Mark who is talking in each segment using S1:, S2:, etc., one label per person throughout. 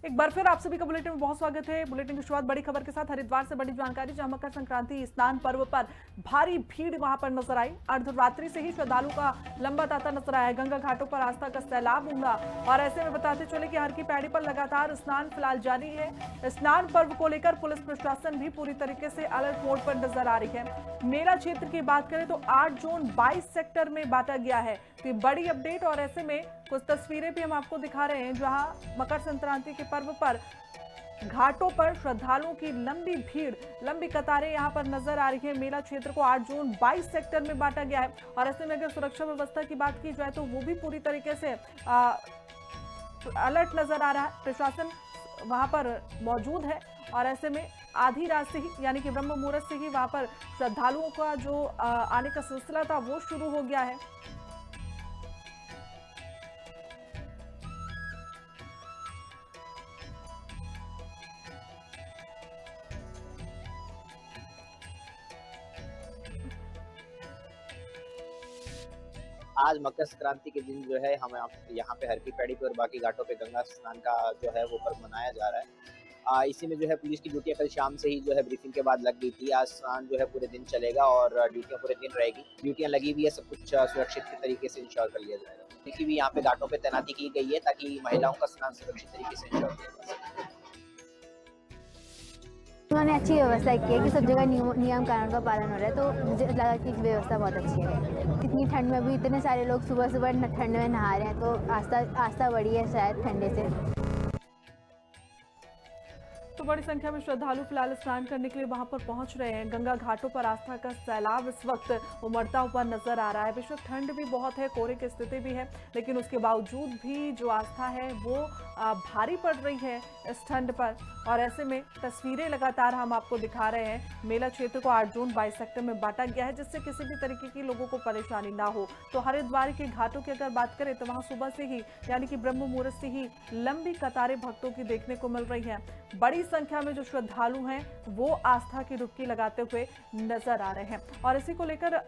S1: एक बार फिर आप सभी का बुलेटिन में बहुत स्वागत है। बुलेटिन की शुरुआत बड़ी खबर के साथ हरिद्वार से बड़ी जानकारी, जहां मकर संक्रांति स्नान पर्व पर भारी भीड़ वहां पर नजर आई। अर्धरात्रि से ही श्रद्धालु का लंबा तांता नजर आया। गंगा घाटों पर आस्था का सैलाब उमड़ा और ऐसे में बताते चले कि हर की पैड़ी पर लगातार स्नान फिलहाल जारी है। स्नान पर्व को लेकर पुलिस प्रशासन भी पूरी तरीके से अलर्ट मोड पर नजर आ रही है। मेला क्षेत्र की बात करें तो 8 जोन 22 सेक्टर में बांटा गया है। तो ये बड़ी अपडेट, और ऐसे में कुछ तस्वीरें भी हम आपको दिखा रहे हैं जहां मकर संक्रांति के पर्व पर घाटों पर श्रद्धालुओं की लंबी भीड़, लंबी कतारें यहां पर नजर आ रही है। मेला क्षेत्र को 8 जोन 22 सेक्टर में बांटा गया है और ऐसे में अगर सुरक्षा व्यवस्था की बात की जाए तो वो भी पूरी तरीके से अलर्ट नजर आ रहा है। प्रशासन वहां पर मौजूद है और ऐसे में आधी रात से ही यानी कि ब्रह्म मुहूर्त से ही वहां पर श्रद्धालुओं का जो आने का सिलसिला था वो शुरू हो गया है।
S2: आज मकर संक्रांति के दिन जो है हम यहाँ पे हर की पैड़ी पे और बाकी घाटों पे गंगा स्नान का जो है वो पर्व मनाया जा रहा है। इसी में जो है पुलिस की ड्यूटी कल शाम से ही जो है ब्रीफिंग के बाद लग गई थी। आज स्नान जो है पूरे दिन चलेगा और ड्यूटियां पूरे दिन रहेगी। ड्यूटियां लगी हुई है, सब कुछ सुरक्षित के तरीके से इंश्योर कर लिया जाएगा। पुलिस की भी यहाँ पे घाटों पे तैनाती की गई है ताकि महिलाओं का स्नान सुरक्षित तरीके से इंश्योर किया जा सके।
S3: उन्होंने अच्छी व्यवस्था की है कि सब जगह नियम कानून का पालन हो रहा है, तो मुझे लगा कि व्यवस्था बहुत अच्छी है। इतनी ठंड में भी इतने सारे लोग सुबह सुबह ठंड में नहा रहे हैं, तो आस्था बढ़ी है शायद ठंडे से।
S1: तो बड़ी संख्या में श्रद्धालु फिलहाल स्नान करने के लिए वहां पर पहुंच रहे हैं। गंगा घाटों पर आस्था का सैलाब इस वक्त उमड़ता हुआ नजर आ रहा है। बेशक ठंड भी बहुत है, कोहरे की स्थिति भी है, लेकिन उसके बावजूद भी जो आस्था है वो भारी पड़ रही है इस ठंड पर। और ऐसे में तस्वीरें लगातार हम आपको दिखा रहे हैं। मेला क्षेत्र को 8 जोन 22 सेक्टर में बांटा गया है, जिससे किसी भी तरीके की लोगों को परेशानी ना हो। तो हरिद्वार के घाटों की अगर बात करें तो वहां सुबह से ही यानी कि ब्रह्म मुहूर्त से ही लंबी कतारें भक्तों की देखने को मिल रही है। बड़ी संख्या में जो श्रद्धालु हैं वो आस्था की डुबकी लगाते हुए नजर आ रहे हैं और इसी को लेकर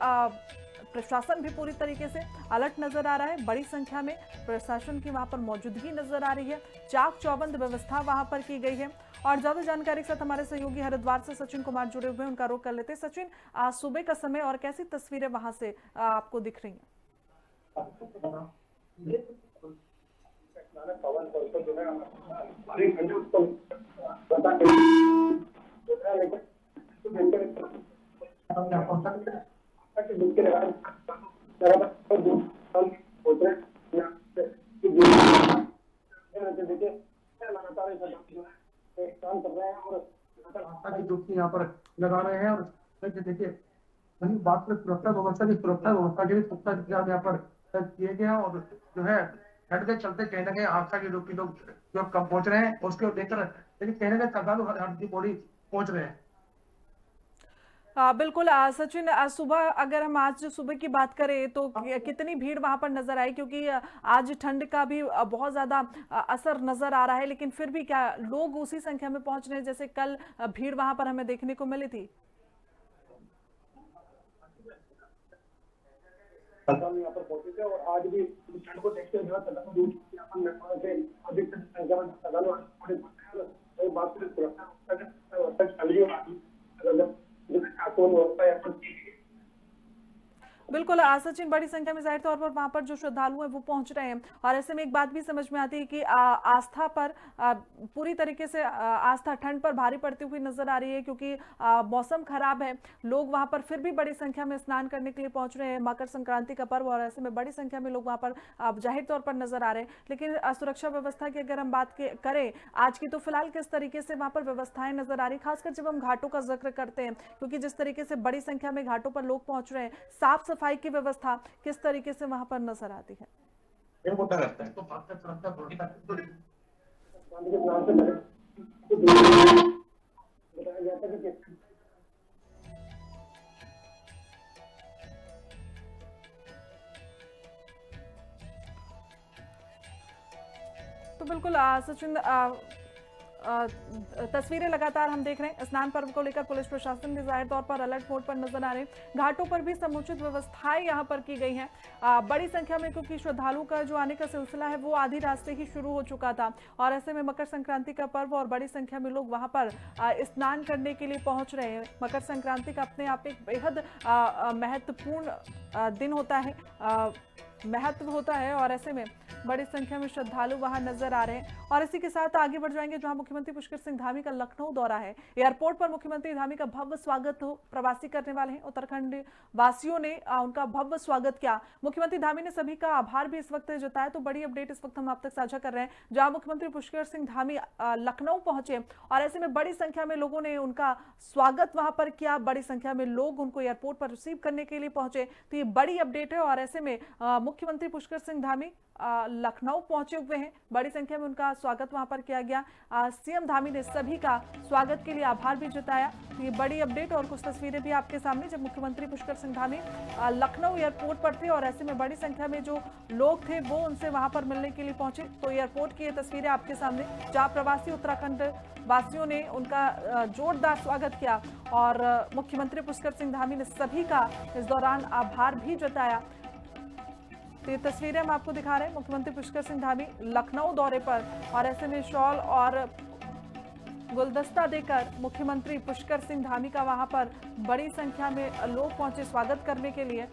S1: प्रशासन भी पूरी तरीके से अलर्ट नजर आ रहा है। बड़ी संख्या में प्रशासन की वहां पर मौजूदगी नजर आ रही है। चाक चौबंद व्यवस्था वहां पर की गई है। और ज्यादा जानकारी के साथ हमारे सहयोगी हरिद्वार से सचिन कुमार जुड़े हुए हैं, उनका रुख कर लेते हैं। सचिन, आज सुबह का समय और कैसी तस्वीरें वहां से आपको दिख रही हैं?
S4: यहाँ पर लगा रहे हैं और देखिए वही बात में सुरक्षा व्यवस्था के लिए पुख्ता इंतजाम यहाँ पर किए गए हैं और जो है ठंड के चलते कहीं ना कहीं आस्था के लोग जो कम पहुंच रहे हैं उसको देखकर, लेकिन कहीं ना कहीं श्रद्धालु हर की पौड़ी पहुंच रहे हैं।
S1: बिल्कुल सचिन, सुबह अगर हम आज सुबह की बात करें तो कितनी भीड़ वहां पर नजर आई? क्योंकि आज ठंड का भी बहुत ज्यादा असर नजर आ रहा है, लेकिन फिर भी क्या लोग उसी संख्या में पहुंच रहे हैं जैसे कल भीड़ वहां पर हमें देखने को मिली थी?
S4: यहाँ पर पहुंचे थे और आज भी ठंड को देखते हुए अधिक बात
S1: बिल्कुल सचिन, बड़ी संख्या में जाहिर तौर पर वहां पर जो श्रद्धालु हैं वो पहुंच रहे हैं और ऐसे में एक बात भी समझ में आती है कि आस्था पर पूरी तरीके से आस्था ठंड पर भारी पड़ती हुई नजर आ रही है, क्योंकि मौसम खराब है। लोग वहां पर फिर भी बड़ी संख्या में स्नान करने के लिए पहुंच रहे हैं। मकर संक्रांति का पर्व और ऐसे में बड़ी संख्या में लोग वहां पर जाहिर तौर पर नजर आ रहे हैं। लेकिन सुरक्षा व्यवस्था की अगर हम बात करें आज की, तो फिलहाल किस तरीके से वहां पर व्यवस्थाएं नजर आ रही, खासकर जब हम घाटों का जिक्र करते हैं, क्योंकि जिस तरीके से बड़ी संख्या में घाटों पर लोग पहुंच रहे हैं, साफ सफाई की व्यवस्था किस तरीके से वहां पर नजर आती है? तो बिल्कुल सचिन, तस्वीरें लगातार हम देख रहे हैं। स्नान पर्व को लेकर पुलिस प्रशासन भी जाहिर तौर पर अलर्ट मोड पर नजर आ रहे हैं। घाटों पर भी समुचित व्यवस्थाएं यहां पर की गई हैं। बड़ी संख्या में, क्योंकि श्रद्धालु का जो आने का सिलसिला है वो आधी रात से ही शुरू हो चुका था और ऐसे में मकर संक्रांति का पर्व और बड़ी संख्या में लोग वहां पर स्नान करने के लिए पहुंच रहे हैं। मकर संक्रांति का अपने आप एक बेहद महत्वपूर्ण दिन होता है, महत्व होता है और ऐसे में बड़ी संख्या में श्रद्धालु वहां नजर आ रहे हैं। और इसी के साथ आगे बढ़ जाएंगे जहां मुख्यमंत्री पुष्कर सिंह धामी का लखनऊ दौरा है। एयरपोर्ट पर मुख्यमंत्री धामी का भव्य स्वागत प्रवासी करने वाले हैं। उत्तराखंड वासियों ने उनका भव्य स्वागत किया। मुख्यमंत्री धामी ने सभी का आभार भी इस वक्त जताया। तो बड़ी अपडेट इस वक्त हम आप तक साझा कर रहे हैं, जहां मुख्यमंत्री पुष्कर सिंह धामी लखनऊ पहुंचे और ऐसे में बड़ी संख्या में लोगों ने उनका स्वागत वहां पर किया। बड़ी संख्या में लोग उनको एयरपोर्ट पर रिसीव करने के लिए पहुंचे। तो ये बड़ी अपडेट है और ऐसे में मुख्यमंत्री पुष्कर सिंह धामी लखनऊ पहुंचे हुए हैं। बड़ी संख्या में उनका स्वागत वहां पर किया गया। सीएम धामी ने सभी का स्वागत के लिए आभार भी जताया। तो ये बड़ी अपडेट और कुछ तस्वीरें भी आपके सामने, जब मुख्यमंत्री पुष्कर सिंह धामी लखनऊ एयरपोर्ट पर थे और ऐसे में बड़ी संख्या में जो लोग थे वो उनसे वहां पर मिलने के लिए पहुंचे। तो एयरपोर्ट की ये तस्वीरें आपके सामने, जहां प्रवासी उत्तराखंड वासियों ने उनका जोरदार स्वागत किया और मुख्यमंत्री पुष्कर सिंह धामी ने सभी का इस दौरान आभार भी जताया। तो ये तस्वीरें हम आपको दिखा रहे हैं, मुख्यमंत्री पुष्कर सिंह धामी लखनऊ दौरे पर और ऐसे में शॉल और गुलदस्ता देकर मुख्यमंत्री पुष्कर सिंह धामी का वहां पर बड़ी संख्या में लोग पहुंचे स्वागत करने के लिए।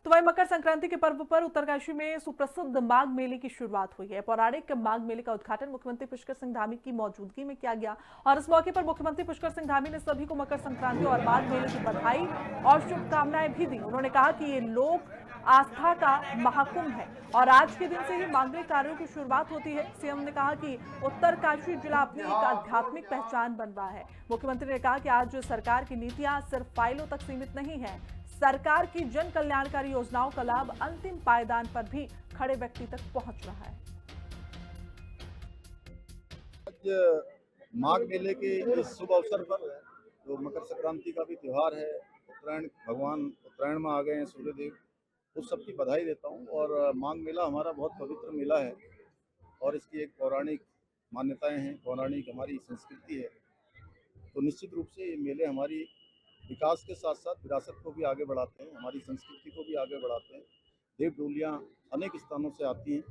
S1: तो वही मकर संक्रांति के पर्व पर उत्तरकाशी में सुप्रसिद्ध माघ मेले की शुरुआत हुई है। पौराणिक माघ मेले का उद्घाटन मुख्यमंत्री पुष्कर सिंह धामी की मौजूदगी में किया गया और इस मौके पर मुख्यमंत्री पुष्कर सिंह धामी ने सभी को मकर संक्रांति और माघ मेले की बधाई और शुभकामनाएं भी दी। उन्होंने कहा कि ये लोक आस्था का महाकुंभ है और आज के दिन से ही मांगलिक कार्यों की शुरुआत होती है। सीएम ने कहा कि उत्तरकाशी जिला अपनी एक आध्यात्मिक पहचान बन रहा है। मुख्यमंत्री ने कहा कि आज सरकार की नीतियां सिर्फ फाइलों तक सीमित नहीं है, सरकार की जन कल्याणकारी योजनाओं का लाभ अंतिम पायदान पर भी खड़े व्यक्ति तक पहुंच रहा है।
S5: आज माघ मेले के इस शुभ अवसर पर जो मकर संक्रांति का भी त्योहार है, उत्तरायण, भगवान उत्तरायण में आ गए हैं सूर्यदेव, उस सबकी बधाई देता हूं। और माघ मेला हमारा बहुत पवित्र मेला है और इसकी एक पौराणिक मान्यताएं हैं, पौराणिक हमारी संस्कृति है। तो निश्चित रूप से ये मेले हमारी विकास के साथ साथ विरासत को भी आगे बढ़ाते हैं, हमारी संस्कृति को भी आगे बढ़ाते हैं। देव डोलियाँ अनेक स्थानों से आती हैं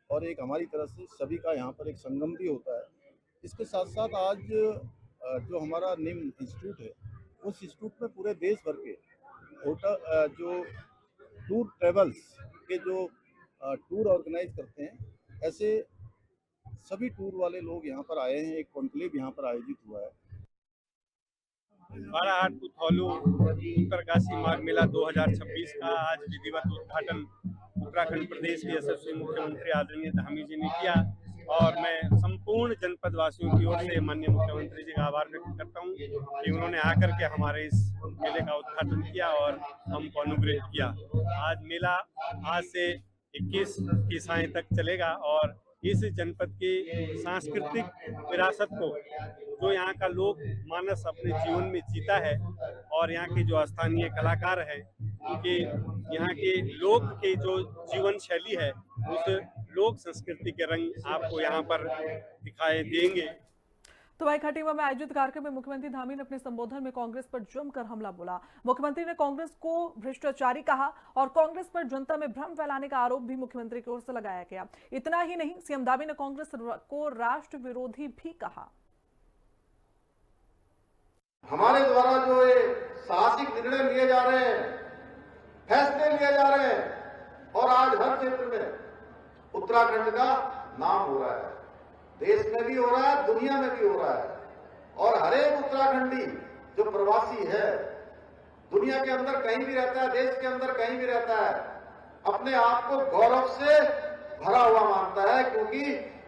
S5: और एक हमारी तरफ से सभी का यहाँ पर एक संगम भी होता है। इसके साथ साथ आज जो हमारा निम इंस्टीट्यूट है, उस इंस्टीट्यूट में पूरे देश भर के होटल जो टूर ट्रेवल्स के जो टूर ऑर्गेनाइज करते हैं, ऐसे सभी टूर वाले लोग यहाँ पर आए हैं। एक कॉन्क्लेव यहाँ पर आयोजित हुआ है।
S6: बाराहाट पुथौलू उत्तरकाशी माघ मेला 2026 का आज विधिवत उद्घाटन उत्तराखंड प्रदेश के यशस्वी मुख्यमंत्री आदरणीय धामी जी ने किया और मैं संपूर्ण जनपद वासियों की ओर से माननीय मुख्यमंत्री जी का आभार व्यक्त करता हूं कि उन्होंने आकर के हमारे इस मेले का उद्घाटन किया और हमको अनुग्रहित किया। आज मेला आज से 21 की सायं तक चलेगा और इस जनपद की सांस्कृतिक विरासत को जो यहाँ का लोक मानस अपने जीवन में जीता है और यहाँ के जो स्थानीय कलाकार हैं, उनके यहाँ के लोक के जो जीवन शैली है, उस लोक संस्कृति के रंग आपको यहाँ पर दिखाई देंगे।
S1: तो वही खटीमा में आयोजित कार्यक्रम में मुख्यमंत्री धामी ने अपने संबोधन में कांग्रेस पर जमकर हमला बोला। मुख्यमंत्री ने कांग्रेस को भ्रष्टाचारी कहा और कांग्रेस पर जनता में भ्रम फैलाने का आरोप भी मुख्यमंत्री की ओर से लगाया गया। इतना ही नहीं, सीएम धामी ने कांग्रेस को राष्ट्र विरोधी भी कहा।
S7: हमारे द्वारा जो ये साहसिक निर्णय लिए जा रहे हैं, फैसले लिए जा रहे हैं और आज हर क्षेत्र में उत्तराखंड का नाम हो रहा है, देश में भी हो रहा है, दुनिया में भी हो रहा है। और हर एक उत्तराखंडी जो प्रवासी है, दुनिया के अंदर कहीं भी रहता है, देश के अंदर कहीं भी रहता है, अपने आप को गौरव से भरा हुआ मानता है, क्योंकि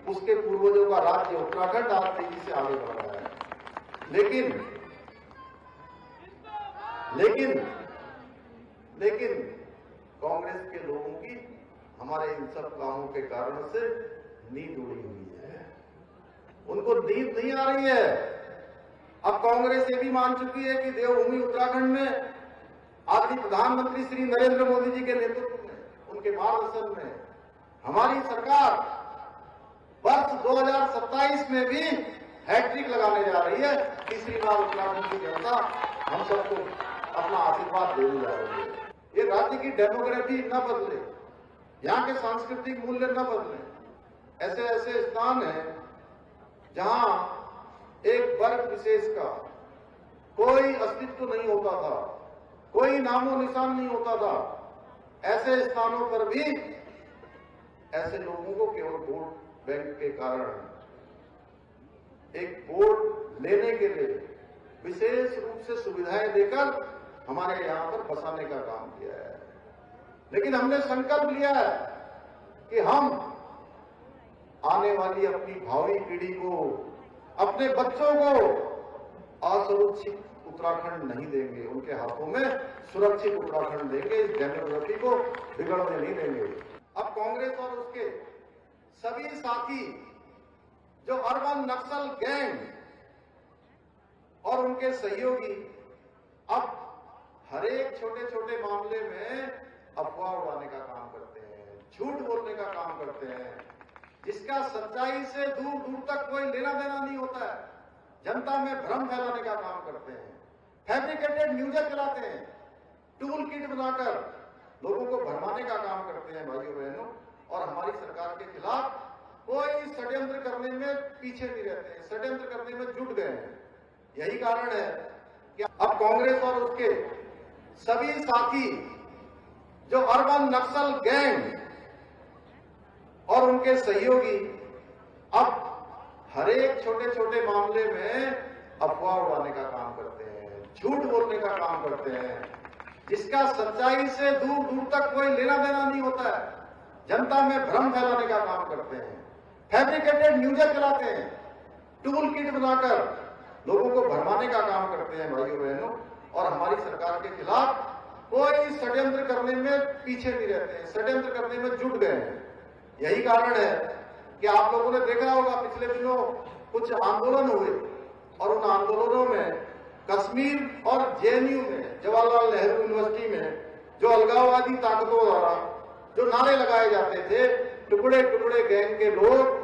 S7: उसके पूर्वजों का राज्य उत्तराखंड आज तेजी से आगे बढ़ रहा है। लेकिन कांग्रेस के लोगों की हमारे इन सब कामों के कारण से नींद उड़ी हुई है, उनको नींद नहीं आ रही है। अब कांग्रेस ये भी मान चुकी है कि देवभूमि उत्तराखंड में आदरणीय प्रधानमंत्री श्री नरेंद्र मोदी जी के नेतृत्व में, उनके मार्गदर्शन में हमारी सरकार वर्ष 2027 में भी हैट्रिक लगाने जा रही है। तीसरी बार उत्तराखंड की जनता हम सबको अपना आशीर्वाद देने जा रही है। ये राज्य की डेमोग्राफी न बदले, यहाँ के सांस्कृतिक मूल्य न बदले। ऐसे ऐसे स्थान हैं जहां एक वर्ग विशेष का कोई अस्तित्व नहीं होता था, कोई नामो निशान नहीं होता था। ऐसे स्थानों पर भी ऐसे लोगों को केवल वोट बैंक के कारण एक वोट लेने के लिए विशेष रूप से सुविधाएं देकर हमारे यहां पर बसाने का काम किया है। लेकिन हमने संकल्प लिया है कि हम आने वाली अपनी भावी पीढ़ी को, अपने बच्चों को असुरक्षित उत्तराखंड नहीं देंगे, उनके हाथों में सुरक्षित उत्तराखंड देंगे। इस डेमोग्राफी को बिगड़ने नहीं देंगे। अब कांग्रेस और उसके सभी साथी जो अर्बन नक्सल गैंग और उनके सहयोगी अब हर एक छोटे छोटे मामले में अफवाह उड़ाने का काम करते हैं, झूठ बोलने का काम करते हैं, जिसका सच्चाई से दूर दूर तक कोई लेना देना नहीं होता है। जनता में भ्रम फैलाने का काम करते हैं, फैब्रिकेटेड न्यूज़ चलाते हैं, टूल किट बनाकर लोगों को भरमाने का काम करते हैं भाइयों बहनों। और हमारी सरकार के खिलाफ कोई षड्यंत्र करने में पीछे नहीं रहते हैं, षड्यंत्र करने में जुट गए हैं। यही कारण है कि अब कांग्रेस और उसके सभी साथी जो अर्बन नक्सल गैंग और उनके सहयोगी अब हर एक छोटे छोटे मामले में अफवाह उड़ाने का काम करते हैं, झूठ बोलने का काम करते हैं, जिसका सच्चाई से दूर दूर तक कोई लेना देना नहीं होता है। जनता में भ्रम फैलाने का काम करते हैं, फैब्रिकेटेड न्यूज़ चलाते हैं, टूल किट बनाकर लोगों को भरमाने का काम करते हैं भाइयों बहनों। और हमारी सरकार के खिलाफ कोई षड्यंत्र करने में पीछे नहीं रहते हैं, षड्यंत्र करने में जुट गए हैं। यही कारण है कि आप लोगों ने देखा होगा पिछले दिनों कुछ आंदोलन हुए और उन आंदोलनों में कश्मीर और जेएनयू में, जवाहरलाल नेहरू यूनिवर्सिटी में जो अलगाववादी ताकतों द्वारा जो नारे लगाए जाते थे, टुकड़े टुकड़े गैंग के लोग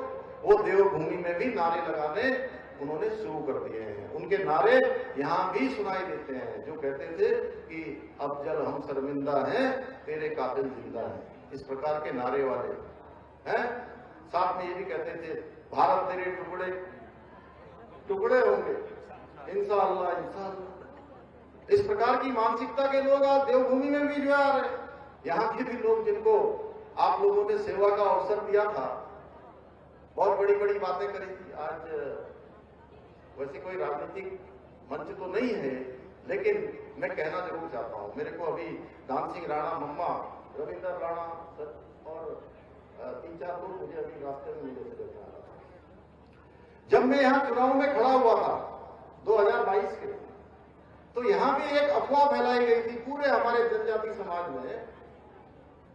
S7: वो देवभूमि में भी नारे लगाने उन्होंने शुरू कर दिए हैं। उनके नारे यहाँ भी सुनाई देते हैं जो कहते थे कि अब जब हम शर्मिंदा हैं तेरे कातिल जिंदा हैं। इस प्रकार के नारे वाले हैं। साथ में ये भी कहते थे भारत तेरे टुकड़े टुकड़े होंगे इंशाअल्लाह इंशाअल्लाह। इस प्रकार की मानसिकता के लोग आज देवभूमि में भी जो आ रहे हैं। यहाँ के भी लोग जिनको आप लोगों ने सेवा का अवसर दिया था, बहुत बड़ी बड़ी बातें करी थी। आज वैसे कोई राजनीतिक मंच तो नहीं है, लेकिन मैं कहना जरूर चाहता हूँ। मेरे को अभी दान सिंह राणा मम्मा, रविंद्र राणा और 3-4 लोग मुझे अभी रास्ते में मिले थे। जब मैं यहाँ चुनाव में खड़ा हुआ था 2022 के, तो यहाँ भी एक अफवाह फैलाई गई थी पूरे हमारे जनजाति समाज में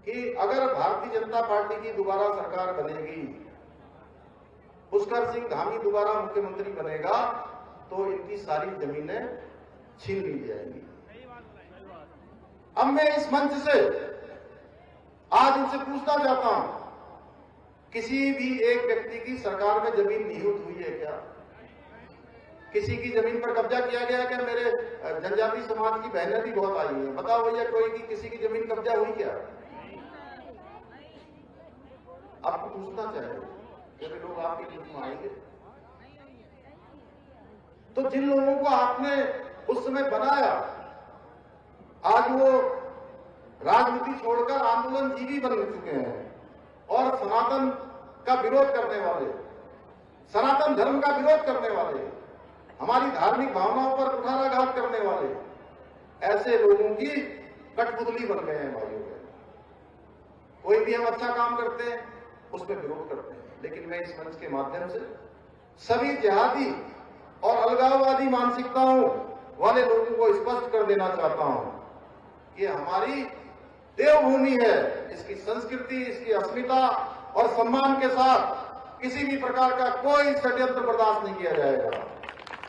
S7: कि अगर भारतीय जनता पार्टी की दोबारा सरकार बनेगी, पुष्कर सिंह धामी दोबारा मुख्यमंत्री बनेगा, तो इनकी सारी जमीनें छीन ली जाएंगी। अब मैं इस मंच से आज उनसे पूछना चाहता हूं, किसी भी एक व्यक्ति की सरकार में जमीन निहित हुई है क्या? किसी की जमीन पर कब्जा किया गया क्या? मेरे जनजाति समाज की बहनें भी बहुत आई हैं, बताओ भैया कोई की किसी की जमीन कब्जा हुई क्या? आपको पूछना चाहिए कि लोग आपकी जमीन में आएंगे तो जिन लोगों को आपने उस समय बनाया, आज वो राजनीति छोड़कर आंदोलन जीवी बन चुके हैं और सनातन का विरोध करने वाले, सनातन धर्म का विरोध करने वाले, हमारी धार्मिक भावनाओं पर कुठाराघात करने वाले, ऐसे लोगों की कठपुतली बन गए हैं भाइयों बहन। कोई भी हम अच्छा काम करते हैं उसमें विरोध करते हैं, लेकिन मैं इस मंच के माध्यम से सभी जिहादी और अलगाववादी मानसिकताओं वाले लोगों को स्पष्ट कर देना चाहता हूं कि हमारी देवभूमि है, इसकी संस्कृति, इसकी अस्मिता और सम्मान के साथ किसी भी प्रकार का कोई षड्यंत्र बर्दाश्त नहीं किया जाएगा।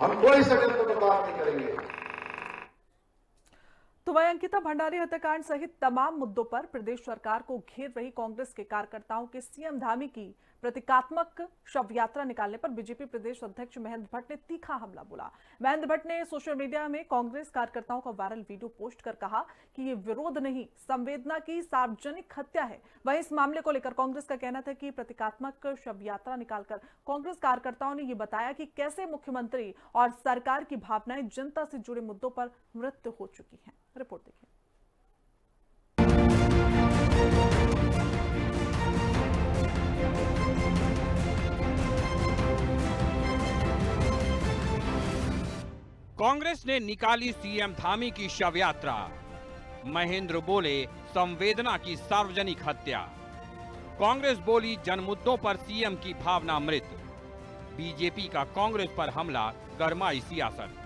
S7: हम कोई षड्यंत्र बर्दाश्त नहीं करेंगे।
S1: तो वहीं अंकिता भंडारी हत्याकांड सहित तमाम मुद्दों पर प्रदेश सरकार को घेर रही कांग्रेस के कार्यकर्ताओं के सीएम धामी की प्रतीकात्मक शव यात्रा निकालने पर बीजेपी प्रदेश अध्यक्ष महेंद्र भट्ट ने तीखा हमला बोला। महेंद्र भट्ट ने सोशल मीडिया में कांग्रेस कार्यकर्ताओं का वायरल वीडियो पोस्ट कर कहा कि ये विरोध नहीं, संवेदना की सार्वजनिक हत्या है। वहीं इस मामले को लेकर कांग्रेस का कहना था कि प्रतीकात्मक शव यात्रा निकालकर कांग्रेस कार्यकर्ताओं ने ये बताया कि कैसे मुख्यमंत्री और सरकार की भावनाएं जनता से जुड़े मुद्दों पर मृत्यु हो चुकी है। रिपोर्ट देखिए।
S8: कांग्रेस ने निकाली सीएम धामी की शव यात्रा। महेंद्र बोले संवेदना की सार्वजनिक हत्या। कांग्रेस बोली जनमुद्दों पर सीएम की भावना मृत। बीजेपी का कांग्रेस पर हमला, गरमाई सियासत।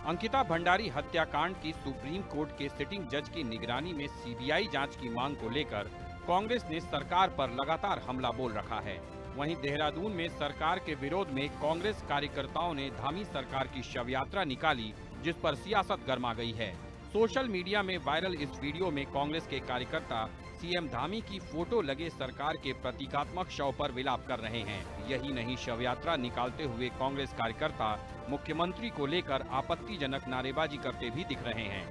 S8: अंकिता भंडारी हत्याकांड की सुप्रीम कोर्ट के सिटिंग जज की निगरानी में सीबीआई जांच की मांग को लेकर कांग्रेस ने सरकार पर लगातार हमला बोल रखा है। वहीं देहरादून में सरकार के विरोध में कांग्रेस कार्यकर्ताओं ने धामी सरकार की शव यात्रा निकाली, जिस पर सियासत गर्मा गई है। सोशल मीडिया में वायरल इस वीडियो में कांग्रेस के कार्यकर्ता सीएम धामी की फोटो लगे सरकार के प्रतीकात्मक शव पर विलाप कर रहे हैं। यही नहीं, शव यात्रा निकालते हुए कांग्रेस कार्यकर्ता मुख्यमंत्री को लेकर आपत्तिजनक नारेबाजी करते भी दिख रहे हैं।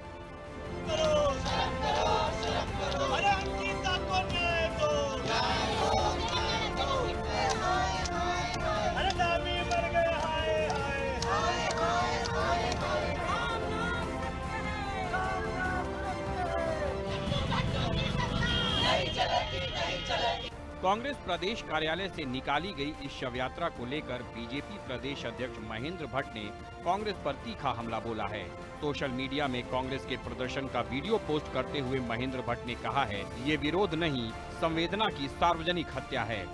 S8: कांग्रेस प्रदेश कार्यालय से निकाली गई इस शव यात्रा को लेकर बीजेपी प्रदेश अध्यक्ष महेंद्र भट्ट ने कांग्रेस पर तीखा हमला बोला है। सोशल मीडिया में कांग्रेस के प्रदर्शन का वीडियो पोस्ट करते हुए महेंद्र भट्ट ने कहा है, ये विरोध नहीं, संवेदना की सार्वजनिक हत्या है।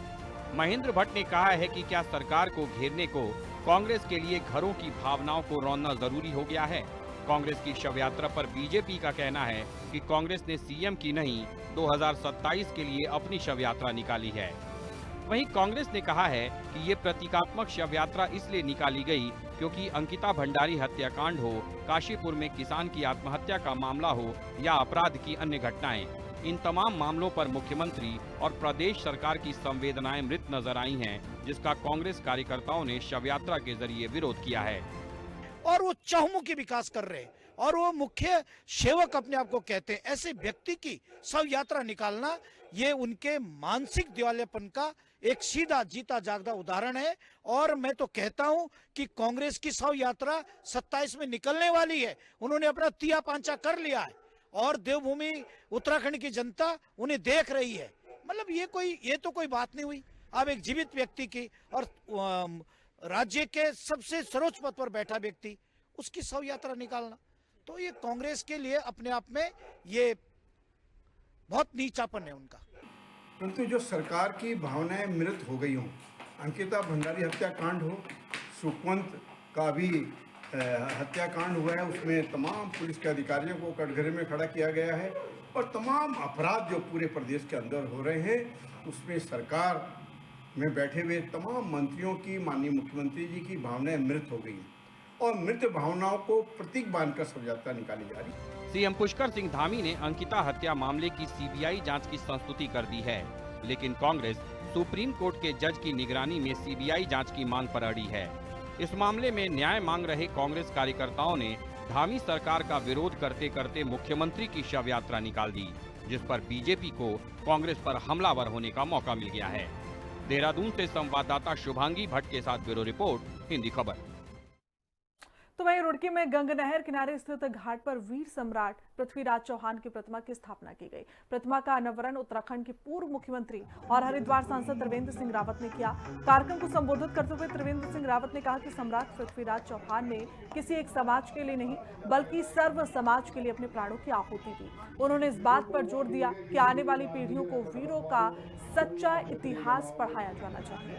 S8: महेंद्र भट्ट ने कहा है कि क्या सरकार को घेरने को कांग्रेस के लिए घरों की भावनाओं को रौंदना जरूरी हो गया है। कांग्रेस की शव यात्रा पर बीजेपी का कहना है कि कांग्रेस ने सीएम की नहीं, 2027 के लिए अपनी शव यात्रा निकाली है। वहीं कांग्रेस ने कहा है कि ये प्रतीकात्मक शव यात्रा इसलिए निकाली गई क्योंकि अंकिता भंडारी हत्याकांड हो, काशीपुर में किसान की आत्महत्या का मामला हो या अपराध की अन्य घटनाएं, इन तमाम मामलों पर मुख्यमंत्री और प्रदेश सरकार की संवेदनाएं मृत नजर आई हैं, जिसका कांग्रेस कार्यकर्ताओं ने शव यात्रा के जरिए विरोध किया है।
S9: और वो चहुमुखी विकास कर रहे हैं और वो मुख्य सेवक अपने आप को कहते हैं। ऐसे व्यक्ति की शव यात्रा निकालना ये उनके मानसिक दिवालियापन का एक सीधा जीता जागता उदाहरण है। और मैं तो कहता हूं कि कांग्रेस की शव यात्रा 27 में निकलने वाली है। उन्होंने अपना तिया पांचा कर लिया है और देवभूमि उत्तराखंड की जनता उन्हें देख रही है। मतलब ये तो कोई बात नहीं हुई। अब एक जीवित व्यक्ति की और राज्य के सबसे सर्वोच्च पद पर बैठा व्यक्ति, उसकी शव यात्रा निकालना, तो ये कांग्रेस के लिए अपने आप में ये बहुत नीचापन है उनका।
S10: परंतु जो सरकार की भावनाएं मृत हो गई हों, अंकिता भंडारी हत्याकांड हो, सुखवंत का भी हत्याकांड हुआ है, उसमें तमाम पुलिस के अधिकारियों को कटघरे में खड़ा किया गया है और तमाम अपराध जो पूरे प्रदेश के अंदर हो रहे हैं, उसमें सरकार में बैठे हुए तमाम मंत्रियों की, माननीय मुख्यमंत्री जी की भावनाएं मृत हो गई और मृत भावनाओं को प्रतीक बांधकर शव यात्रा निकाली जा रही।
S8: सीएम पुष्कर सिंह धामी ने अंकिता हत्या मामले की सीबीआई जांच की संस्तुति कर दी है, लेकिन कांग्रेस सुप्रीम कोर्ट के जज की निगरानी में सीबीआई जांच की मांग पर अड़ी है। इस मामले में न्याय मांग रहे कांग्रेस कार्यकर्ताओं ने धामी सरकार का विरोध करते करते मुख्यमंत्री की शव यात्रा निकाल दी, जिस पर बीजेपी को कांग्रेस पर हमलावर होने का मौका मिल गया है। देहरादून से संवाददाता शुभांगी भट्ट के साथ ब्यूरो रिपोर्ट, हिंदी खबर।
S1: तो वहीं रुड़की में गंगा नहर किनारे स्थित घाट पर वीर सम्राट पृथ्वीराज चौहान की प्रतिमा की स्थापना की गई। प्रतिमा का अनावरण उत्तराखंड के पूर्व मुख्यमंत्री और हरिद्वार सांसद त्रिवेंद्र सिंह रावत ने किया। कार्यक्रम को संबोधित करते हुए त्रिवेंद्र सिंह रावत ने कहा कि सम्राट पृथ्वीराज चौहान ने किसी एक समाज के लिए नहीं, बल्कि सर्व समाज के लिए अपने प्राणों की आहुति दी। उन्होंने इस बात पर जोर दिया कि आने वाली पीढ़ियों को वीरों का सच्चा इतिहास पढ़ाया जाना चाहिए।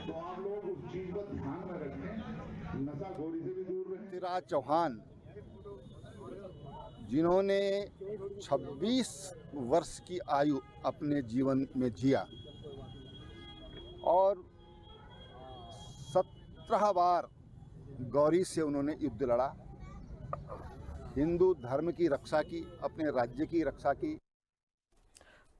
S5: पृथ्वीराज चौहान जिन्होंने 26 वर्ष की आयु अपने जीवन में जिया और 17 बार गौरी से उन्होंने युद्ध लड़ा हिंदू धर्म की रक्षा की, अपने राज्य की रक्षा की।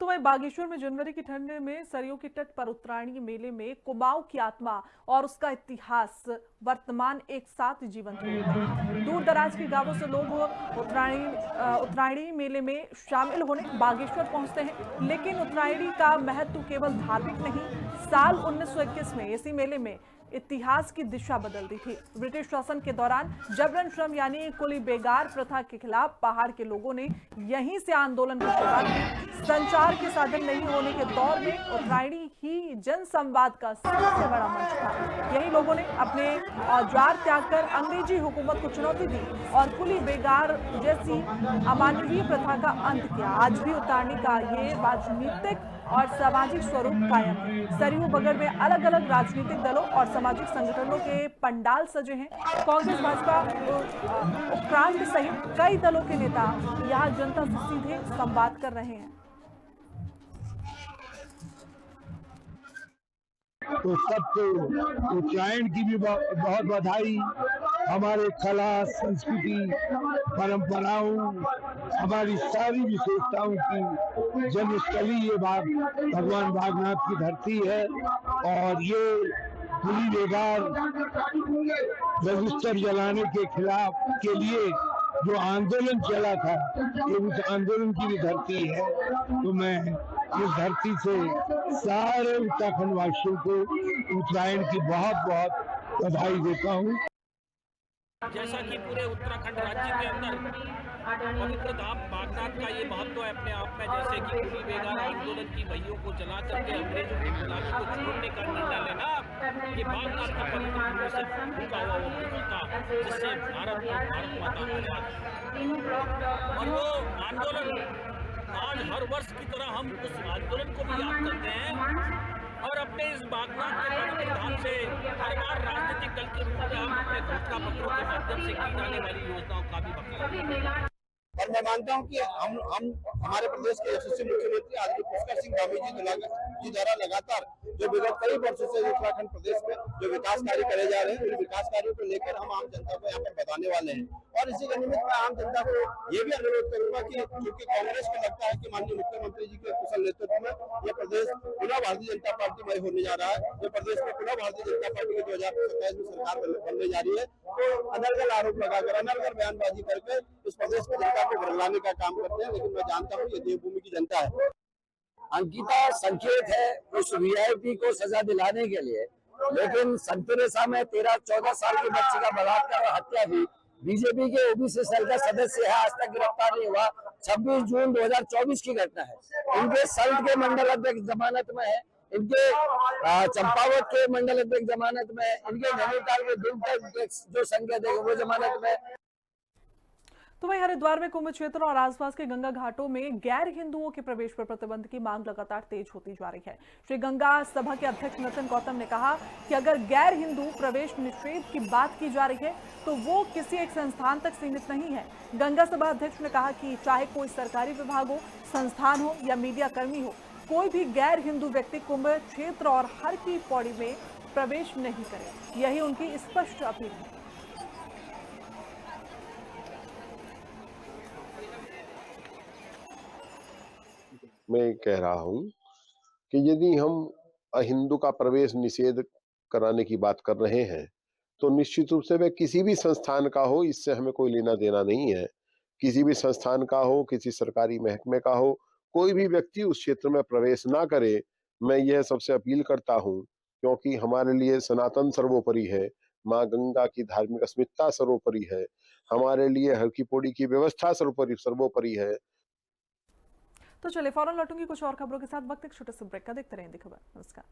S1: तो वहीं बागेश्वर में जनवरी की ठंड में सरयू के तट पर उत्तरायणी मेले में कुमाऊं की आत्मा और उसका इतिहास वर्तमान एक साथ जीवंत हो उठे हैं। दूर दराज के गांवों से लोग उत्तरायणी मेले में शामिल होने बागेश्वर पहुंचते हैं, लेकिन उत्तरायणी का महत्व केवल धार्मिक नहीं, साल 1921 में इसी मेले में इतिहास की दिशा बदल दी थी। ब्रिटिश शासन के दौरान जबरन श्रम यानी कुली बेगार प्रथा के खिलाफ पहाड़ के लोगों ने यहीं से आंदोलन की शुरुआत की। संचार के साधन नहीं होने के दौर में उत्तरायणी ही जन संवाद का सबसे बड़ा मंच था। यही लोगों ने अपने औजार त्याग कर अंग्रेजी हुकूमत को चुनौती दी और कुली बेगार जैसी अमानवीय प्रथा का अंत किया। आज भी उत्तरायणी का ये राजनीतिक और सामाजिक स्वरूप कायम है। सरयू बगड़ में अलग अलग राजनीतिक दलों और सामाजिक संगठनों के पंडाल सजे हैं। कांग्रेस, भाजपा, उत्क्रांति सहित कई दलों के नेता यहां जनता से सीधे संवाद कर रहे हैं।
S11: तो सबको उत्तरायण की भी बहुत बधाई। हमारे कला, संस्कृति, परंपराओं, हमारी सारी विशेषताओं की जन्मस्थली ये भगवान बागनाथ की धरती है। और ये कुली बेगार रजिस्टर जलाने के खिलाफ के लिए जो आंदोलन चला था, ये उस आंदोलन की भी धरती है। तो मैं इस धरती से सारे उत्तराखंड वासियों को उत्तरायण की बहुत बहुत बधाई देता हूँ।
S8: जैसा कि पूरे उत्तराखंड राज्य के अंदर पवित्र धाम बागनाथ का ये महत्व है अपने आप में, जैसे कि कुली बेगार आंदोलन की वहियों को जला करके अंग्रेजों की गुलामी को छोड़ने का निर्णय लेना, ये बागनाथ का पवित्र भूमि से भूखा हुआ वो पुत्र था जिससे भारत को भारत माता आजाद। और वो आंदोलन आज हर वर्ष की तरह हम उस आंदोलन को भी याद करते हैं और अपने इस बागनाथ के पवित्र धाम से हर बार राजनीतिक दल के रूप में हम अपने घोषणा पत्रों के माध्यम से की जाने वाली योजनाओं का भी बखान।
S5: और मैं मानता हूं कि हम हमारे प्रदेश के यशस्वी मुख्यमंत्री आदरणीय पुष्कर सिंह धामी जी द्वारा लगातार जो विगत कई वर्षों से उत्तराखंड प्रदेश में जो विकास कार्य करे जा रहे हैं, उन विकास कार्यों को लेकर हम आम जनता को यहाँ पर बताने वाले हैं। और इसी के निमित्त मैं आम जनता को ये भी अनुरोध करूंगा कि क्योंकि कांग्रेस को लगता है कि माननीय मुख्यमंत्री जी के कुशल नेतृत्व में यह प्रदेश पुनः भारतीय जनता पार्टी मय होने जा रहा है, ये प्रदेश में पुनः भारतीय जनता पार्टी की 2027 में सरकार बनने जा रही है, तो अनर्गल आरोप लगाकर, अनर्गल बयानबाजी करके इस प्रदेश की जनता को बदलाने का काम करते हैं। लेकिन मैं जानता हूँ ये देवभूमि की जनता है।
S12: अंकिता संकेत है उस वीआईपी को सजा दिलाने के लिए, लेकिन संतरेसा में 13-14 साल की बच्ची का बलात्कार और हत्या भी बीजेपी के ओबीसी सेल का सदस्य है, आज तक गिरफ्तार नहीं हुआ। 26 जून 2024 की घटना है। इनके सल्ट के मंडल अध्यक्ष जमानत में है, इनके चंपावत के मंडल अध्यक्ष जमानत में है, इनके नैनीताल के दुर्ग जो संज्ञा देगा वो जमानत में।
S1: तो वहीं हरिद्वार में कुंभ क्षेत्र और आसपास के गंगा घाटों में गैर हिंदुओं के प्रवेश पर प्रतिबंध की मांग लगातार तेज होती जा रही है। श्री गंगा सभा के अध्यक्ष नितिन गौतम ने कहा कि अगर गैर हिंदू प्रवेश निषेध की बात की जा रही है तो वो किसी एक संस्थान तक सीमित नहीं है। गंगा सभा अध्यक्ष ने कहा कि चाहे कोई सरकारी विभाग हो, संस्थान हो या मीडिया कर्मी हो, कोई भी गैर हिंदू व्यक्ति कुंभ क्षेत्र और हर की पौड़ी में प्रवेश नहीं करे। यही उनकी स्पष्ट अपील है।
S13: मैं कह रहा हूं कि यदि हम अहिंदू का प्रवेश निषेध कराने की बात कर रहे हैं तो निश्चित रूप से वह किसी भी संस्थान का हो, इससे हमें कोई लेना देना नहीं है। किसी भी संस्थान का हो, किसी सरकारी महकमे का हो, कोई भी व्यक्ति उस क्षेत्र में प्रवेश ना करे। मैं यह सबसे अपील करता हूं, क्योंकि हमारे लिए सनातन सर्वोपरि है, माँ गंगा की धार्मिक अस्मिता सर्वोपरि है, हमारे लिए हर की पौड़ी की व्यवस्था सर्वोपरि है।
S1: तो चलिए फौरन लौटूंगी कुछ और खबरों के साथ। वक्त एक छोटे से ब्रेक का, देखते रहें खबर। नमस्कार।